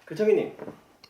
교장님,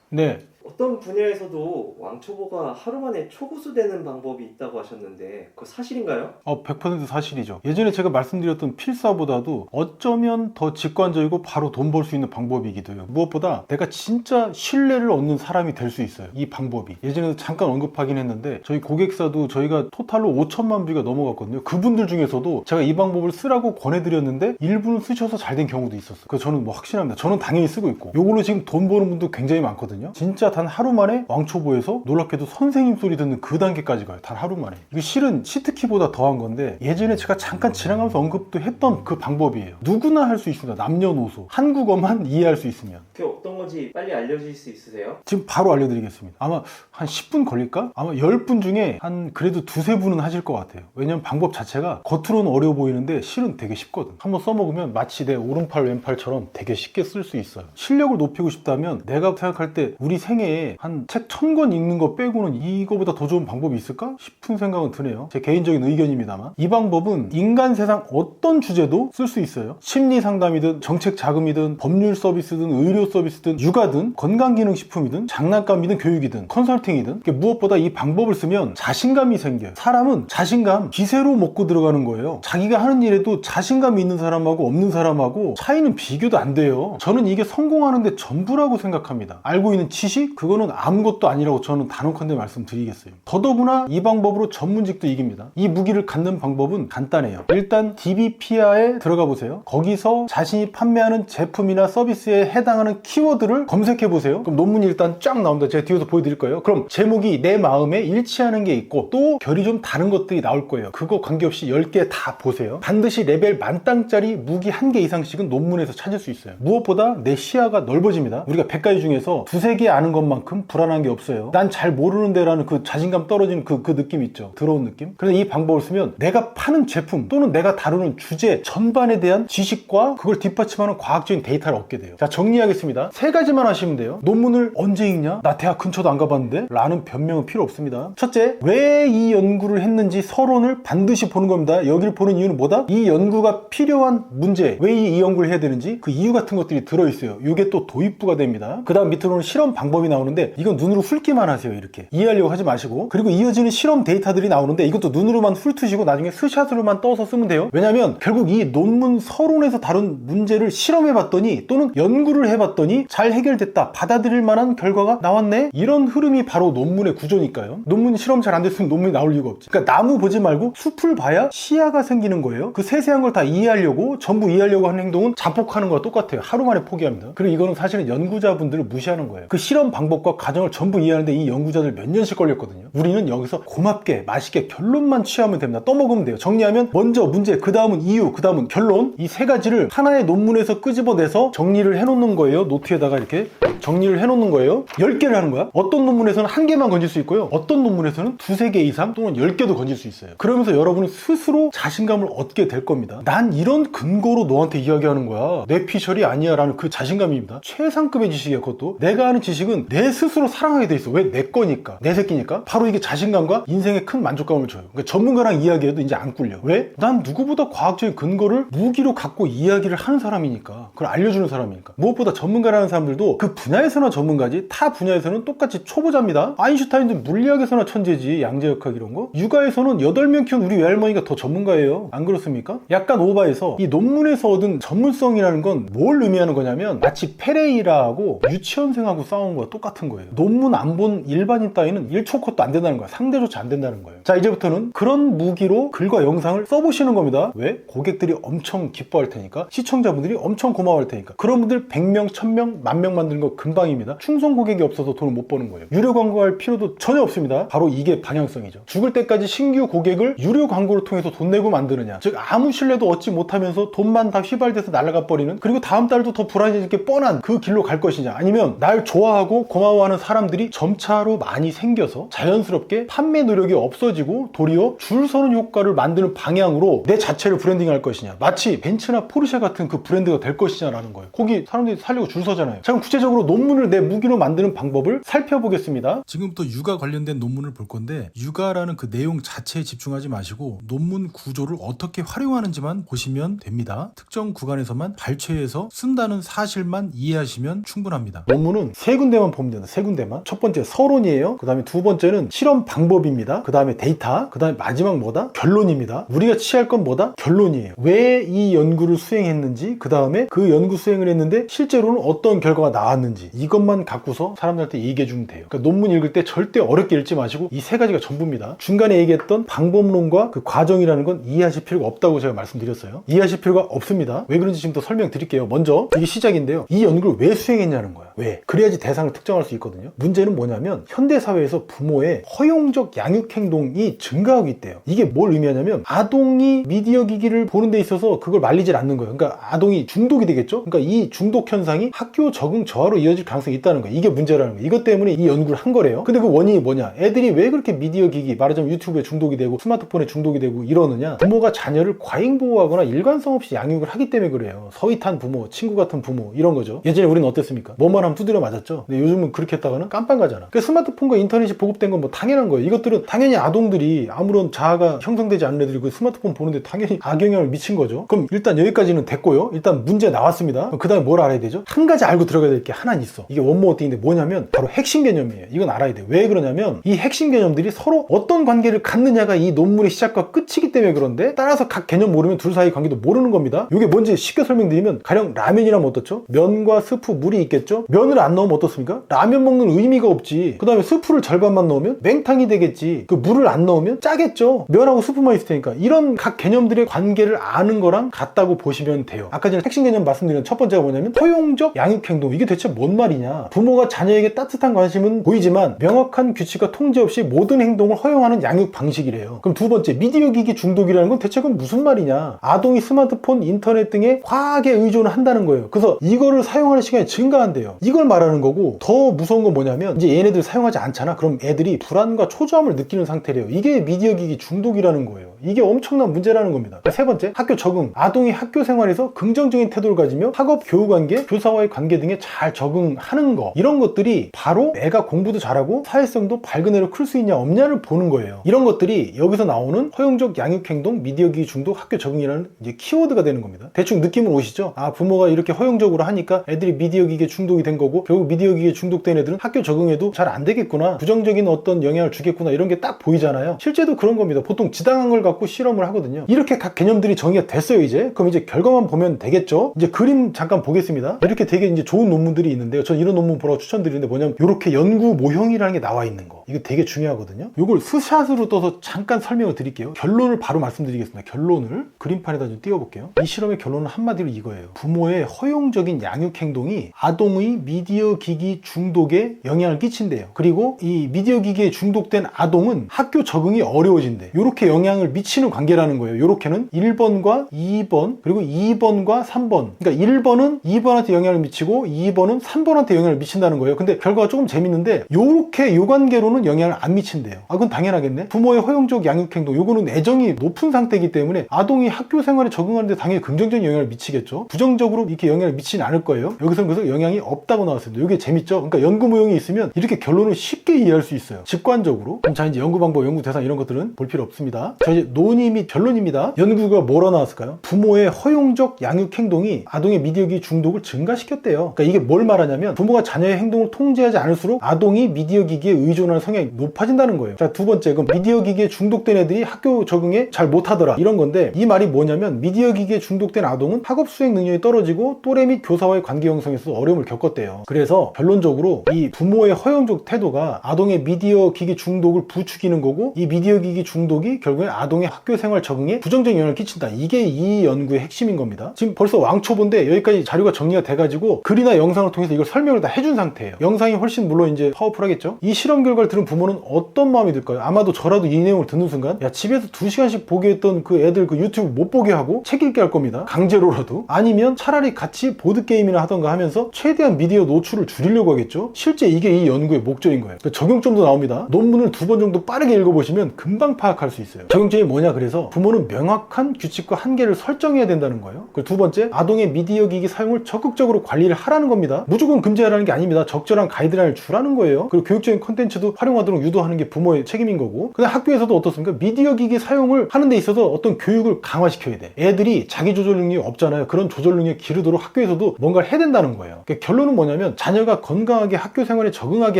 네. 어떤 분야에서도 왕초보가 하루 만에 초고수 되는 방법이 있다고 하셨는데 그거 사실인가요? 100% 사실이죠. 예전에 제가 말씀드렸던 필사보다도 어쩌면 더 직관적이고 바로 돈 벌 수 있는 방법이기도 해요. 무엇보다 내가 진짜 신뢰를 얻는 사람이 될 수 있어요. 이 방법이. 예전에도 잠깐 언급하긴 했는데 저희 고객사도 저희가 토탈로 5천만 뷰가 넘어갔거든요. 그분들 중에서도 제가 이 방법을 쓰라고 권해드렸는데 일부는 쓰셔서 잘 된 경우도 있었어요. 그래서 저는 확신합니다. 저는 당연히 쓰고 있고 요걸로 지금 돈 버는 분도 굉장히 많거든요. 진짜 단 하루 만에 왕초보에서 놀랍게도 선생님 소리 듣는 그 단계까지 가요. 단 하루 만에. 이거 실은 시트키보다 더한 건데 예전에 제가 잠깐 지나가면서 언급도 했던 그 방법이에요. 누구나 할 수 있습니다. 남녀노소. 한국어만 이해할 수 있으면. 그게 어떤 건지 빨리 알려주실 수 있으세요? 지금 바로 알려드리겠습니다. 아마 한 10분 걸릴까? 아마 10분 중에 한 그래도 두세 분은 하실 것 같아요. 왜냐면 방법 자체가 겉으로는 어려워 보이는데 실은 되게 쉽거든. 한번 써먹으면 마치 내 오른팔 왼팔처럼 되게 쉽게 쓸 수 있어요. 실력을 높이고 싶다면 내가 생각할 때 우리 생애에 한 책 1000권 읽는 거 빼고는 이거보다 더 좋은 방법이 있을까 싶은 생각은 드네요. 제 개인적인 의견입니다만 이 방법은 인간 세상 어떤 주제도 쓸 수 있어요. 심리 상담이든 정책 자금이든 법률 서비스든 의료 서비스든 육아든 건강기능식품이든 장난감이든 교육이든 컨설팅이든 무엇보다 이 방법을 쓰면 자신감이 생겨요. 사람은 자신감 기세로 먹고 들어가는 거예요. 자기가 하는 일에도 자신감이 있는 사람하고 없는 사람하고 차이는 비교도 안 돼요. 저는 이게 성공하는데 전부라고 생각합니다. 알고 있는 지식? 그거는 아무것도 아니라고 저는 단언컨대 말씀드리겠어요. 더더구나 이 방법으로 전문직도 이깁니다. 이 무기를 갖는 방법은 간단해요. 일단 DBPR에 들어가 보세요. 거기서 자신이 판매하는 제품이나 서비스에 해당하는 키워드를 검색해 보세요. 그럼 논문이 일단 쫙 나옵니다. 제가 뒤에서 보여드릴 거예요. 그럼 제목이 내 마음에 일치하는 게 있고 또 결이 좀 다른 것들이 나올 거예요. 그거 관계없이 10개 다 보세요. 반드시 레벨 만땅짜리 무기 1개 이상씩은 논문에서 찾을 수 있어요. 무엇보다 내 시야가 넓어집니다. 우리가 100가지 중에서 두세 개 아는 것만큼 불안한 게 없어요. 난 잘 모르는데 라는 그 자신감 떨어지는 그 느낌 있죠. 들어온 느낌. 그래서 이 방법을 쓰면 내가 파는 제품 또는 내가 다루는 주제 전반에 대한 지식과 그걸 뒷받침하는 과학적인 데이터를 얻게 돼요. 자, 정리하겠습니다. 세 가지만 하시면 돼요. 논문을 언제 읽냐? 나 대학 근처도 안 가봤는데? 라는 변명은 필요 없습니다. 첫째, 왜 이 연구를 했는지 서론을 반드시 보는 겁니다. 여기를 보는 이유는 뭐다? 이 연구가 필요한 문제, 왜 이 연구를 해야 되는지 그 이유 같은 것들이 들어있어요. 이게 또 도입부가 됩니다. 그 다음 밑으로는 실험 방법이 나오는데 이건 눈으로 훑기만 하세요. 이렇게 이해하려고 하지 마시고, 그리고 이어지는 실험 데이터들이 나오는데 이것도 눈으로만 훑으시고 나중에 스샷으로만 떠서 쓰면 돼요. 왜냐면 결국 이 논문 서론에서 다룬 문제를 실험해봤더니 또는 연구를 해봤더니 잘 해결됐다, 받아들일 만한 결과가 나왔네, 이런 흐름이 바로 논문의 구조니까요. 논문이 실험 잘 안 됐으면 논문이 나올 이유가 없지. 그러니까 나무 보지 말고 숲을 봐야 시야가 생기는 거예요. 그 세세한 걸 다 이해하려고 전부 이해하려고 하는 행동은 자폭하는 거와 똑같아요. 하루 만에 포기합니다. 그리고 이거는 사실은 연구자분들을 무시하는 거예요. 그 실험 방법과 과정을 전부 이해하는데 이 연구자들 몇 년씩 걸렸거든요. 우리는 여기서 고맙게 맛있게 결론만 취하면 됩니다. 떠먹으면 돼요. 정리하면 먼저 문제, 그 다음은 이유, 그 다음은 결론, 이 세 가지를 하나의 논문에서 끄집어내서 정리를 해놓는 거예요. 노트에다가 이렇게 정리를 해놓는 거예요. 10개를 하는 거야. 어떤 논문에서는 1개만 건질 수 있고요. 어떤 논문에서는 2-3개 이상 또는 10개도 건질 수 있어요. 그러면서 여러분은 스스로 자신감을 얻게 될 겁니다. 난 이런 근거로 너한테 이야기하는 거야. 내 피셜이 아니야 라는 그 자신감입니다. 최상급의 지식이야. 그것도 내가 아는 지식은 내 스스로 사랑하게 돼 있어. 왜? 내 거니까, 내 새끼니까. 바로 이게 자신감과 인생에 큰 만족감을 줘요. 그러니까 전문가랑 이야기해도 이제 안 꿀려. 왜? 난 누구보다 과학적인 근거를 무기로 갖고 이야기를 하는 사람이니까, 그걸 알려주는 사람이니까. 무엇보다 전문가라는 사람들도 그 분야에서나 전문가지 타 분야에서는 똑같이 초보자입니다. 아인슈타인도 물리학에서나 천재지. 양자역학 이런 거. 육아에서는 8명 키운 우리 외할머니가 더 전문가예요. 안 그렇습니까? 약간 오바해서 이 논문에서 얻은 전문성이라는 건 뭘 의미하는 거냐면 마치 페레이라하고 유치원생하고 싸운 거와 똑같은 거예요. 논문 안 본 일반인 따위는 1초 컷도 안 된다는 거야. 상대조차 안 된다는 거예요. 자, 이제부터는 그런 무기로 글과 영상을 써보시는 겁니다. 왜? 고객들이 엄청 기뻐할 테니까, 시청자분들이 엄청 고마워할 테니까. 그런 분들 100명, 1000명, 10,000명 만드는 거 금방입니다. 충성 고객이 없어서 돈을 못 버는 거예요. 유료 광고할 필요도 전혀 없습니다. 바로 이게 방향성이죠. 죽을 때까지 신규 고객을 유료 광고를 통해서 돈 내고 만드느냐, 즉 아무 신뢰도 얻지 못하면서 돈만 다 휘발돼서 날아가 버리는, 그리고 다음 달도 더 불안해질 게 뻔한 그 길로 갈 것이냐, 아니면 날 좋아하고 고마워하는 사람들이 점차로 많이 생겨서 자연스럽게 판매 노력이 없어지고 도리어 줄 서는 효과를 만드는 방향으로 내 자체를 브랜딩할 것이냐, 마치 벤츠나 포르쉐 같은 그 브랜드가 될 것이냐라는 거예요. 거기 사람들이 살려고 줄 서잖아요. 자, 그럼 구체적으로 논문을 내 무기로 만드는 방법을 살펴보겠습니다. 지금부터 육아 관련된 논문을 볼 건데 육아라는 그 내용 자체에 집중하지 마시고 논문 구조를 어떻게 활용하는지만 보시면 됩니다. 특정 구간에서만 발췌해서 쓴다는 사실만 이해하시면 충분합니다. 논문은 세 군데만 보면 됩니다. 세 군데만. 첫 번째 서론이에요. 그 다음에 두 번째는 실험 방법입니다. 그 다음에 데이터. 그 다음에 마지막 뭐다? 결론입니다. 우리가 취할 건 뭐다? 결론이에요. 왜 이 연구를 수행했는지, 그 다음에 그 연구 수행을 했는데 실제로는 어떤 결과가 나왔는지, 이것만 갖고서 사람들한테 얘기해 주면 돼요. 그러니까 논문 읽을 때 절대 어렵게 읽지 마시고 이 세 가지가 전부입니다. 중간에 얘기했던 방법론과 그 과정이라는 건 이해하실 필요가 없다고 제가 말씀드렸어요. 이해하실 필요가 없습니다. 왜 그런지 지금 또 설명드릴게요. 먼저 이게 시작인데요. 이 연구를 왜 수행했냐는 거야. 왜? 그래야지 대상을 특정할 수 있거든요. 문제는 뭐냐면 현대사회에서 부모의 허용적 양육 행동이 증가하고 있대요. 이게 뭘 의미하냐면 아동이 미디어 기기를 보는 데 있어서 그걸 말리질 않는 거예요. 그러니까 아동이 중독이 되겠죠. 그러니까 이 중독 현상이 학교 적응 저하로 이어질 가능성이 있다는 거예요. 이게 문제라는 거예요. 이것 때문에 이 연구를 한 거래요. 근데 그 원인이 뭐냐? 애들이 왜 그렇게 미디어 기기, 말하자면 유튜브에 중독이 되고 스마트폰에 중독이 되고 이러느냐? 부모가 자녀를 과잉 보호하거나 일관성 없이 양육을 하기 때문에 그래요. 서윗한 부모, 친구 같은 부모 이런 거죠. 예전에 우리는 어땠습니까? 뭐만 하면 두드려 맞았죠. 근데 요즘은 그렇게 했다가는 깜빵 가잖아. 그러니까 스마트폰과 인터넷이 보급된 건 뭐 당연한 거예요. 이것들은 당연히 아동들이 아무런 자아가 형성되지 않은 애들이 그 스마트폰 보는데 당연히 악영향을 미친 거죠. 그럼 일단 여기까지는 됐고요. 일단 문제 나왔습니다. 그 다음에 뭘 알아야 되죠? 한 가지 알고 들어가야 될 게 하나 있어. 이게 원모어띵인데 뭐냐면 바로 핵심 개념이에요. 이건 알아야 돼요. 왜 그러냐면 이 핵심 개념들이 서로 어떤 관계를 갖느냐가 이 논문의 시작과 끝이기 때문에 그런데 따라서 각 개념 모르면 둘 사이 관계도 모르는 겁니다. 이게 뭔지 쉽게 설명드리면 가령 라면이라면 어떻죠? 면과 스프, 물이 있겠죠? 면을 안 넣으면 어떻습니까? 라면 먹는 의미가 없지. 그 다음에 스프를 절반만 넣으면 맹탕이 되겠지. 그 물을 안 넣으면 짜겠죠? 면하고 스프만 있을 테니까. 이런 각 개념들의 관계를 아는 거랑 같다고 보시면 돼요. 아까 전에 핵심 개념 말씀드린 첫 번째가 뭐냐면 허용적 양육행동. 이게 대체 뭔 말이냐? 부모가 자녀에게 따뜻한 관심은 보이지만 명확한 규칙과 통제 없이 모든 행동을 허용하는 양육 방식이래요. 그럼 두 번째, 미디어 기기 중독이라는 건 대체 그건 무슨 말이냐? 아동이 스마트폰, 인터넷 등에 과하게 의존을 한다는 거예요. 그래서 이거를 사용하는 시간이 증가한대요. 이걸 말하는 거고, 더 무서운 건 뭐냐면 이제 얘네들 사용하지 않잖아. 그럼 애들이 불안과 초조함을 느끼는 상태래요. 이게 미디어 기기 중독이라는 거예요. 이게 엄청난 문제라는 겁니다. 세 번째, 학교 적응. 아동이 학교 생활에서 긍정적인 태도를 가지며 학업, 교우 관계, 교사와의 관계 등에 잘 적응하는 거. 이런 것들이 바로 내가 공부도 잘하고 사회성도 밝은 애로 클 수 있냐 없냐를 보는 거예요. 이런 것들이 여기서 나오는 허용적 양육행동, 미디어 기기 중독, 학교 적응이라는 이제 키워드가 되는 겁니다. 대충 느낌은 오시죠? 아, 부모가 이렇게 허용적으로 하니까 애들이 미디어 기기에 중독이 된 거고 결국 미디어 기기에 중독된 애들은 학교 적응에도 잘 안 되겠구나, 부정적인 어떤 영향을 주겠구나, 이런 게 딱 보이잖아요. 실제도 그런 겁니다. 보통 지당한 걸 갖고 실험을 하거든요. 이렇게 각 개념들이 정의가 됐어요. 이제 그럼 이제 결과만 보면 되겠죠. 이제 그림 잠깐 보겠습니다. 이렇게 되게 이제 좋은 논문들이 있는데요. 전 이런 논문 보라고 추천드리는데 뭐냐면 이렇게 연구 모형이라는 게 나와 있는 거, 이거 되게 중요하거든요. 이걸 스샷으로 떠서 잠깐 설명을 드릴게요. 결론을 바로 말씀드리겠습니다. 결론을 그림판에다 좀 띄워볼게요. 이 실험의 결론은 한마디로 이거예요. 부모의 허용적인 양육 행동이 아동의 미디어 기기 중독에 영향을 끼친대요. 그리고 이 미디어 기기에 중독된 아동은 학교 적응이 어려워진대. 이렇게 영향을 미치는 관계라는 거예요. 이렇게는 1번과 2번 그리고 2번과 3번, 그러니까 1번은 2번한테 영향을 미치고 2번은 3번한테 영향을 미친다는 거예요. 근데 결과가 조금 재밌는데 요렇게 요 관계로는 영향을 안 미친대요. 아, 그건 당연하겠네. 부모의 허용적 양육 행동, 요거는 애정이 높은 상태이기 때문에 아동이 학교 생활에 적응하는데 당연히 긍정적인 영향을 미치겠죠. 부정적으로 이렇게 영향을 미치진 않을 거예요. 여기서는 그래서 영향이 없다고 나왔습니다. 이게 재밌죠? 그러니까 연구 모형이 있으면 이렇게 결론을 쉽게 이해할 수 있어요. 직관적으로. 그럼 자, 이제 연구 방법, 연구 대상 이런 것들은 볼 필요 없습니다. 자, 이제 논의 및 결론입니다. 연구가 뭐로 나왔을까요? 부모의 허용적 양육 행동이 아동의 미디어 기기 중독을 증가시켰대요. 그러니까 이게 뭘 말하냐면 부모가 자녀의 행동을 통제하지 않을수록 아동이 미디어 기기에 의존하는 성향이 높아진다는 거예요. 자, 두 번째, 그럼 미디어 기기에 중독된 애들이 학교 적응에 잘 못하더라, 이런 건데 이 말이 뭐냐면 미디어 기기에 중독된 아동은 학업 수행 능력이 떨어지고 또래 및 교사와의 관계 형성에서 어려움을 겪었대요. 그래서 결론적으로 이 부모의 허용적 태도가 아동의 미디어 기기 중독을 부추기는 거고, 이 미디어 기기 중독이 결국에 아동의 학교 생활 적응에 부정적인 영향을 끼친다. 이게 이 연구의 핵심인 겁니다. 지금 벌써 왕초보인데 여기까지 자료가 정리가 돼가지고 글이나 영상을 통해서 이걸 설명을 다 해준 상태예요. 영상이 훨씬 물론 이제 파워풀하겠죠. 이 실험 결과를 들은 부모는 어떤 마음이 들까요? 아마도 저라도 이 내용을 듣는 순간 야, 집에서 2시간씩 보게 했던 그 애들 그 유튜브 못 보게 하고 책 읽게 할 겁니다. 강제로라도. 아니면 차라리 같이 보드게임이나 하던가 하면서 최대한 미디어 노출을 줄이려고 하겠죠. 실제 이게 이 연구의 목적인 거예요. 적용점도 나옵니다. 논문을 2번 정도 빠르게 읽어보시면 금방 파악할 수 있어요. 적용점이 뭐냐, 그래서 부모는 명확한 규칙과 한계를 설정해야 된다는 거예요. 그리고 두 번째, 아동의 미디어 기기 사용을 적극적으로 관리를 하라는 겁니다. 무조건 금지하라는 게 아닙니다. 적절한 가이드라인을 주라는 거예요. 그리고 교육적인 콘텐츠도 활용하도록 유도하는 게 부모의 책임인 거고. 근데 학교에서도 어떻습니까? 미디어 기기 사용을 하는 데 있어서 어떤 교육을 강화시켜야 돼. 애들이 자기 조절 능력이 없잖아요. 그런 조절 능력 기르도록 학교에서도 뭔가를 해야 된다는 거예요. 그러니까 결론은 뭐냐면, 자녀가 건강하게 학교 생활에 적응하게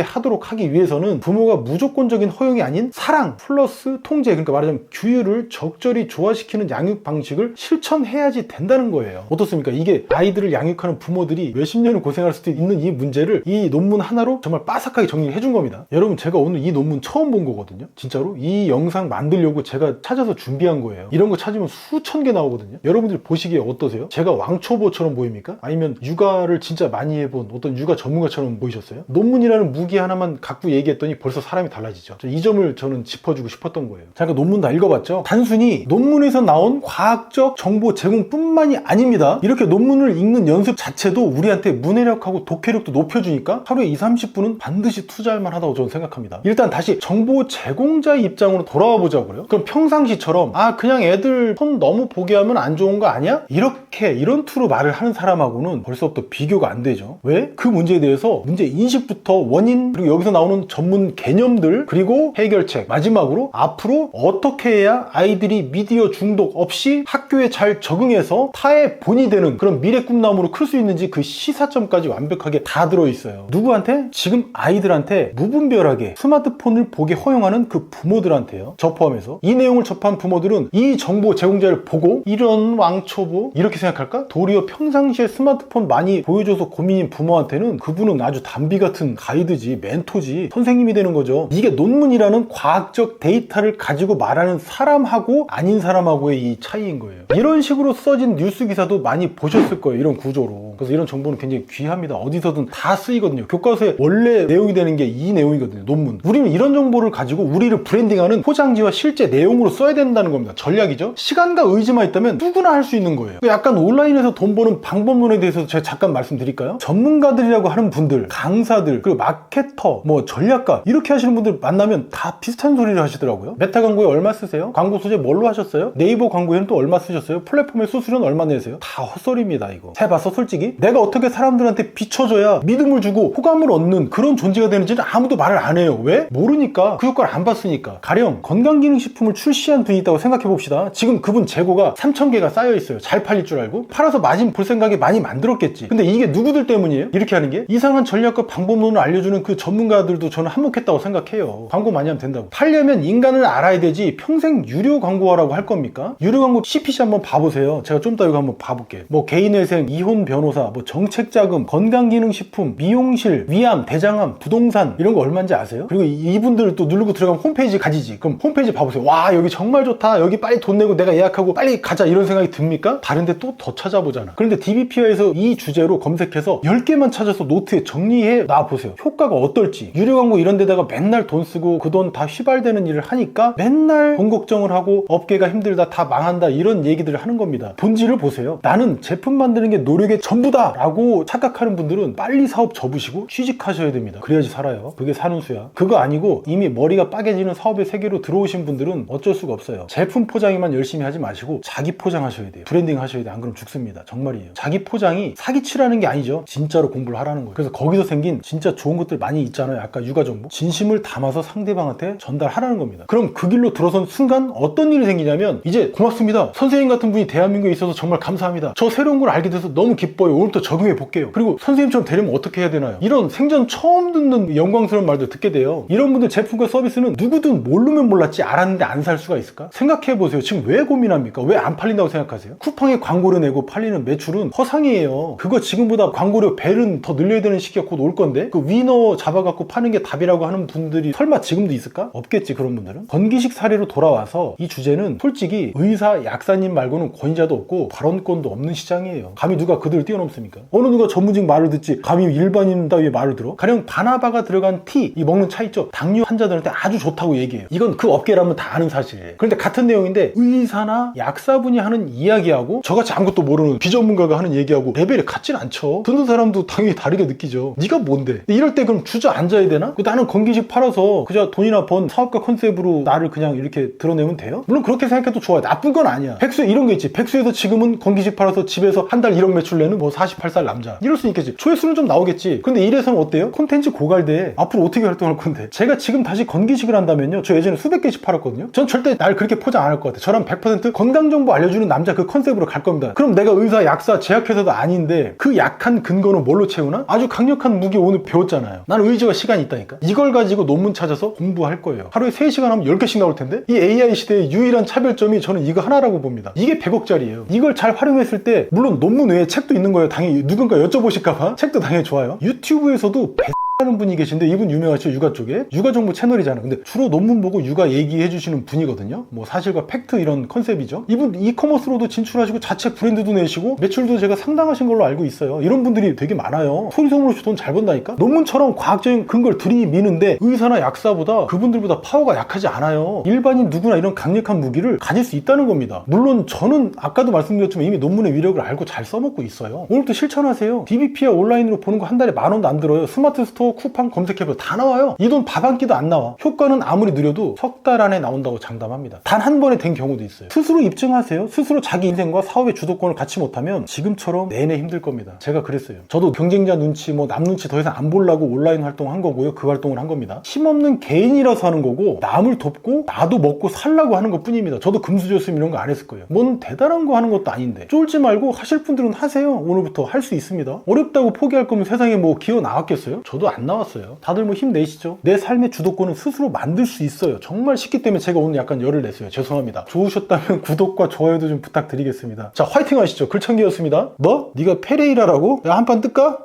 하도록 하기 위해서는 부모가 무조건적인 허용이 아닌 사랑 플러스 통제, 그러니까 말하자면 규율을 적절히 조화시키는 양육 방식을 실천해야지 된다는 거예요. 어떻습니까? 이게 아이들을 양육하는 부모들이 몇십 년을 고생할 수도 있는 이 문제를 이 논문 하나로 정말 빠삭하게 정리를 해준 겁니다. 여러분, 제가 오늘 이 논문 처음 본 거거든요. 진짜로 이 영상 만들려고 제가 찾아서 준비한 거예요. 이런 거 찾으면 수천 개 나오거든요. 여러분들 보시기에 어떠세요? 제가 왕초보처럼 보입니까? 아니면 육아를 진짜 많이 해본 어떤 육아 전문가처럼 보이셨어요? 논문이라는 무기 하나만 갖고 얘기했더니 벌써 사람이 달라지죠. 이 점을 저는 짚어주고 싶었던 거예요. 자, 그러니까 논문 다 읽어봤죠? 단순히 논문에서 나온 과학적 정보 제공뿐만이 아닙니다. 이렇게 논문을 읽는 연습 자체도 우리한테 문해력하고 독해력도 높여주니까 하루에 20-30분은 반드시 투자할 만하다고 저는 생각합니다. 일단 다시 정보 제공자의 입장으로 돌아와 보자고요. 그럼 평상시처럼 그냥 애들 손 너무 보게 하면 안 좋은 거 아니야? 이런 투로 말을 하는 사람하고는 벌써부터 비교가 안 되죠. 왜? 그 문제에 대해서 문제 인식부터 원인, 그리고 여기서 나오는 전문 개념들, 그리고 해결책, 마지막으로 앞으로 어떻게 해야 아이들이 미디어 중독 없이 학교에 잘 적응해서 타의 본이 되는 그런 미래 꿈나무로 클 수 있는지 그 시사점까지 완벽하게 다 들어있어요. 누구한테? 지금 아이들한테 무분별하게 스마트폰을 보게 허용하는 그 부모들한테요. 저 포함해서. 이 내용을 접한 부모들은 이 정보 제공자를 보고 이런 왕초보 이렇게 생각할까? 도리어 평상시에 스마트폰 많이 보여줘서 고민인 부모한테는 그분은 아주 담비 같은 가이드지, 멘토지, 선생님이 되는 거죠. 이게 논문이라는 과학적 데이터를 가지고 말하는 사람하고 아닌 사람하고의 이 차이인 거예요. 이런 식으로 써진 뉴스 기사도 많이 보셨을 거예요. 이런 구조로. 그래서 이런 정보는 굉장히 귀합니다. 어디서든 다 쓰이거든요. 교과서에 원래 내용이 되는 게 이 내용이거든요. 논문. 우리는 이런 정보를 가지고 우리를 브랜딩하는 포장지와 실제 내용으로 써야 된다는 겁니다. 전략이죠. 시간과 의지만 있다면 누구나 할 수 있는 거예요. 약간 온라인에서 돈 버는 방법론에 대해서 제가 잠깐 말씀드릴까요? 전문가들이라고 하는 분들, 강사들, 그리고 마케터, 전략가 이렇게 하시는 분들 만나면 다 비슷한 소리를 하시더라고요. 메타 광고에 얼마 쓰세요? 광고 소재 뭘로 하셨어요? 네이버 광고에는 또 얼마 쓰셨어요? 플랫폼의 수수료는 얼마 내세요? 다 헛소리입니다. 이거 해봤어? 솔직히 내가 어떻게 사람들한테 비춰줘야 믿음을 주고 호감을 얻는 그런 존재가 되는지는 아무도 말을 안 해요. 왜? 모르니까. 그 효과를 안 봤으니까. 가령 건강기능식품을 출시한 분이 있다고 생각해 봅시다. 지금 그분 재고가 3,000개가 쌓여있어요. 잘 팔릴 줄 알고 팔아서 마진 볼 생각에 많이 만들었겠지. 근데 이게 누구들 때문이에요? 이렇게 하는 게 이상한 전략과 방법론을 알려주는 그 전문가들도 저는 한몫했다고 생각해요. 광고 많이 하면 된다고. 팔려면 인간을 알아야 되지 평생 유료 광고하라고 할 겁니까? 유료 광고 CPC 한번 봐보세요. 제가 좀 이따 이거 한번 봐볼게요. 개인회생, 이혼 변호사, 정책자금, 건강기능식품, 미용실, 위암, 대장암, 부동산 이런 거 얼마인지 아세요? 그리고 이분들 또 누르고 들어가면 홈페이지 가지지. 그럼 홈페이지 봐보세요. 와, 여기 정말 좋다. 여기 빨리 돈 내고 내가 예약하고 빨리 가자 이런 생각이 듭니까? 다른데 또 더 찾아보잖아. 그런데 DBP화에서 이 주제로 검색해서 10개만 찾아서 노트에 정리해 놔보세요. 효과가 어떨지. 유료 광고 이런 데다가 맨날 돈 쓰고 그 돈 다 휘발되는 일을 하니까 맨날 돈 걱정을 하고 업계가 힘들다, 다 망한다 이런 얘기들을 하는 겁니다. 본질을 보세요. 나는 제품 만드는 게 노력의 전부다 라고 착각하는 분들은 빨리 사업 접으시고 취직하셔야 됩니다. 그래야지 살아요. 그게 사는 수야. 그거 아니고 이미 머리가 빠개지는 사업의 세계로 들어오신 분들은 어쩔 수가 없어요. 제품 포장에만 열심히 하지 마시고 자기 포장하셔야 돼요. 브랜딩 하셔야 돼요. 안 그러면 죽습니다. 정말이에요. 자기 포장이 사기치라는 게 아니죠. 진짜로 공부를 하라는 거예요. 그래서 거기서 생긴 진짜 좋은 것들 많이 있잖아요. 아까 육아 정보. 진심을 담아서 상대방한테 전달하라는 겁니다. 그럼 그 길로 들어선 순간 어떤 일이 생기냐면 이제 고맙습니다. 선생님 같은 분이 대한민국에 있어서 정말 감사합니다. 저 새로운 걸 알게 돼서 너무 기뻐요. 오늘부터 적용해 볼게요. 그리고 선생님처럼 되려면 어떻게 해야 되나요? 이런 생전 처음 듣는 영광스러운 말도 듣게 돼요. 이런 분들 제품과 서비스는 누구든 모르면 몰랐지 알았는데 안 살 수가 있을까? 생각해 보세요. 지금 왜 고민합니까? 왜 안 팔린다고 생각하세요? 쿠팡에 광고를 내고 팔리는 매출은 허상이에요. 그거 지금보다 광고료 배는 더 늘려야 되는 시기가 곧 올 건데 그 위너 잡아갖고 파는 게 답이라고 하는 분들이 설마 지금도 있을까? 없겠지. 그런 분들은. 건기식 사례로 돌아와서 이 주제는 솔직히 의사, 약사님 말고는 권위자도 없고 발언권도 없는 시장이에요. 감히 누가 그들을 뛰어넘습니까? 어느 누가 전문직 말을 듣지 감히 일반인 따위의 말을 들어? 가령 바나바가 들어간 티, 이 먹는 차 있죠? 당뇨 환자들한테 아주 좋다고 얘기해요. 이건 그 업계라면 다 아는 사실이에요. 그런데 같은 내용인데 의사나 약사분이 하는 이야기하고 저같이 아무것도 모르는 비전문가가 하는 얘기하고 레벨이 같진 않죠. 듣는 사람도 당연히 다르게 느끼죠. 네가 뭔데? 이럴 때 그럼 주저앉아야 되나? 나는 건기식 팔아서 그저 돈이나 번 사업가 컨셉으로 나를 그냥 이렇게 드러내 벌어내면 돼요? 물론 그렇게 생각해도 좋아요. 나쁜 건 아니야. 백수 이런 게 있지. 백수에서 지금은 건기식 팔아서 집에서 한 달 1억 매출 내는 뭐 48살 남자 이럴 수 있겠지. 조회수는 좀 나오겠지. 근데 이래서는 어때요? 콘텐츠 고갈돼. 앞으로 어떻게 활동할 건데? 제가 지금 다시 건기식을 한다면요, 저 예전에 수백 개씩 팔았거든요. 전 절대 날 그렇게 포장 안 할 것 같아요. 저랑 100% 건강정보 알려주는 남자 그 컨셉으로 갈 겁니다. 그럼 내가 의사, 약사, 제약회사도 아닌데 그 약한 근거는 뭘로 채우나? 아주 강력한 무기 오늘 배웠잖아요. 나는 의지와 시간이 있다니까. 이걸 가지고 논문 찾아서 공부할 거예요. 하루에 3시간 하면 10개씩 나올 텐데 이 AI 시대의 유일한 차별점이 저는 이거 하나라고 봅니다. 이게 100억짜리예요. 이걸 잘 활용했을 때 물론 논문 외에 책도 있는 거예요. 당연히 누군가 여쭤보실까봐 책도 당연히 좋아요. 유튜브에서도 하는 분이 계신데 이분 유명하시죠? 육아 쪽에 육아 정보 채널이잖아. 근데 주로 논문 보고 육아 얘기해 주시는 분이거든요. 뭐 사실과 팩트 이런 컨셉이죠. 이분 이커머스로도 진출하시고 자체 브랜드도 내시고 매출도 제가 상당하신 걸로 알고 있어요. 이런 분들이 되게 많아요. 소리소문 없이 돈 잘 번다니까. 논문처럼 과학적인 근거를 들이미는데 의사나 약사보다 그분들보다 파워가 약하지 않아요. 일반인 누구나 이런 강력한 무기를 가질 수 있다는 겁니다. 물론 저는 아까도 말씀드렸지만 이미 논문의 위력을 알고 잘 써먹고 있어요. 오늘부터 실천하세요. DBP야 온라인으로 보는 거 한 달에 10,000원도 안 들어요. 스마트 스토어 쿠팡 검색해봐도 다 나와요. 이 돈 밥 한 끼도 안 나와. 효과는 아무리 느려도 석 달 안에 나온다고 장담합니다. 단 한 번에 된 경우도 있어요. 스스로 입증하세요. 스스로 자기 인생과 사업의 주도권을 갖지 못하면 지금처럼 내내 힘들 겁니다. 제가 그랬어요. 저도 경쟁자 눈치, 뭐 남 눈치 더 이상 안 보려고 온라인 활동한 거고요. 그 활동을 한 겁니다. 힘없는 개인이라서 하는 거고 남을 돕고 나도 먹고 살라고 하는 것 뿐입니다. 저도 금수저였으면 이런 거 안 했을 거예요. 뭔 대단한 거 하는 것도 아닌데 쫄지 말고 하실 분들은 하세요. 오늘부터 할 수 있습니다. 어렵다고 포기할 거면 세상에 뭐 기어 나왔겠어요? 저도 안 나왔어요. 다들 뭐 힘내시죠. 내 삶의 주도권은 스스로 만들 수 있어요. 정말 쉽기 때문에 제가 오늘 약간 열을 냈어요. 죄송합니다. 좋으셨다면 구독과 좋아요도 좀 부탁드리겠습니다. 자, 화이팅 하시죠. 글창기였습니다. 뭐? 네가 페레이라라고? 야, 한 판 뜰까?